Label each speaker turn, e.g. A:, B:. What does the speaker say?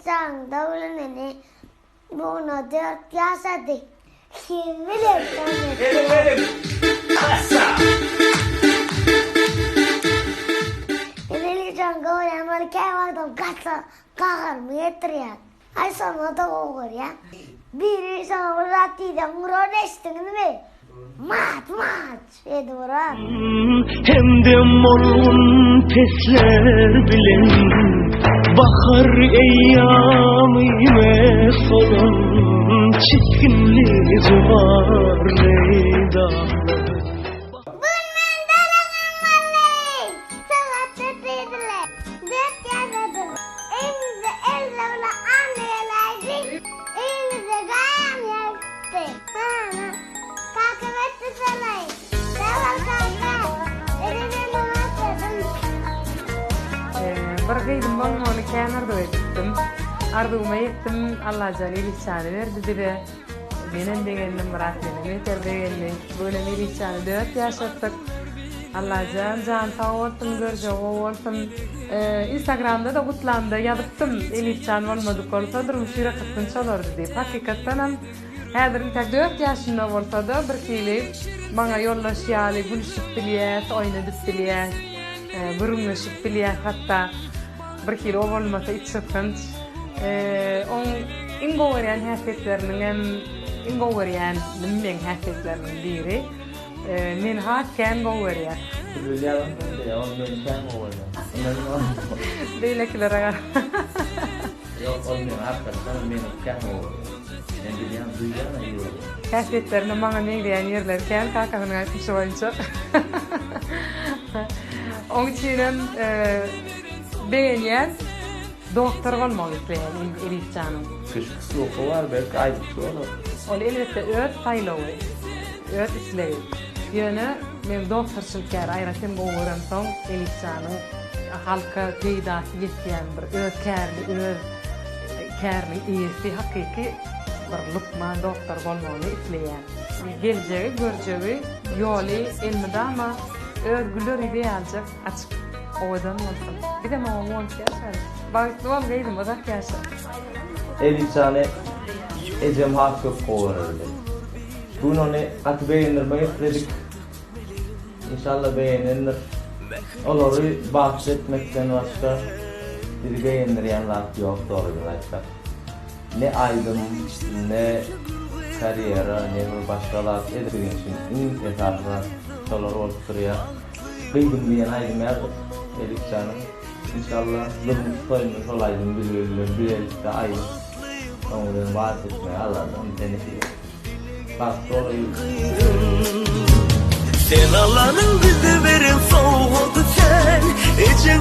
A: Elifcan davuluneni bunu 4 yaşadık. Kim bilir
B: Benim. Kasa.
A: Elifcan gavuryan böyle kaymaktan kasa kakar mı yetiriyor. Ay sonra da olur ya. Biri sana burada değil Murat eştin mi? Mat dedi Murat.
C: Hem de morun pesler bilen bahar eyyamime solun çirkinli zuvar leydağlar.
A: Bundan dalanın vallahi. Salat dediler. 4 yaşadım. Elimizde ellerle annelerdi. Elimizde gayam yaktı. Takip etti sanayı. Devam kanka. Elime muhabbettim.
D: Bir gıydım ben onu kenarda ettim. Ardığıma ettim. Allah canı ilişanı verdi dedi. Benim degenim Murat benim. Yeter degenim. Böyle ilişanı 4 yaşattık. Allah can sağ olsun görce olsun. Instagram'da da kutlandı. Yazıktım. İlişan olmadık olsa durmuş yürek kıttın çalardı deyip. Hakikaten hem Häzir tek 4 yaşında bolsa da bir kili bana yollaşýaly, gülüşip bilýär, oynadyp bilýär, gürüňleşip bilýär, hatda bir kili o bolmasa iç sıkınç. On ingowryan häsiýetleriniň hem ingowryan nimmeň häsiýetleriniň biri. Men hatken gowryan.
B: Bilýärem de on men sen oýna.
D: Beýlekilere
B: Yok on men hakikaten men sen oýna. Ben bilýän duýýan aýy.
D: häsiýetlerini maňa meýleýän ýerler kel kakasyny aýtmyş boýunça. Oň üçin beýenýän doktor bolmagy isleýän Elifjanyň.
B: Kışkısı oku var belki aýdyp olur.
D: Ol elbetde öt saýlawy, öt isleýär. Ýöne men doktorçylykka aýratym gowuran soň Elifjanyň halka peýdasy ýetýän bir ötkärli, kärli ýesi hakyky bir lukman doktor bolmagy isleýän. Geljegi, görjegi, ýoly elmide ama örgüler idealjak açyk owadan bolsun. Bir de maňa wonçýar. Bagtly bolgaýdym o zat ýaşa.
B: Elifjany ejem hak köp gowardy. Bunu ne at beğenirmeyi dedik. İnşallah beğenenler. Olary bahsetmekden başka bir beğenirýän zat ýok doğrudan aýtsak. Ne aýdym, ne kariyera, ne bir başgalar edilýän için iň esasy şolar bolup durýar. Beýdim diýen aýdym ýa-da Elifjanyň inşallah durmuş toýmy şol aýdym bilelikde aýdym. Ondan bahsetmeye Allah'tan tenisi. Bak doğruyu.
C: Sen Allah'ın bize veren soğudu sen, ecen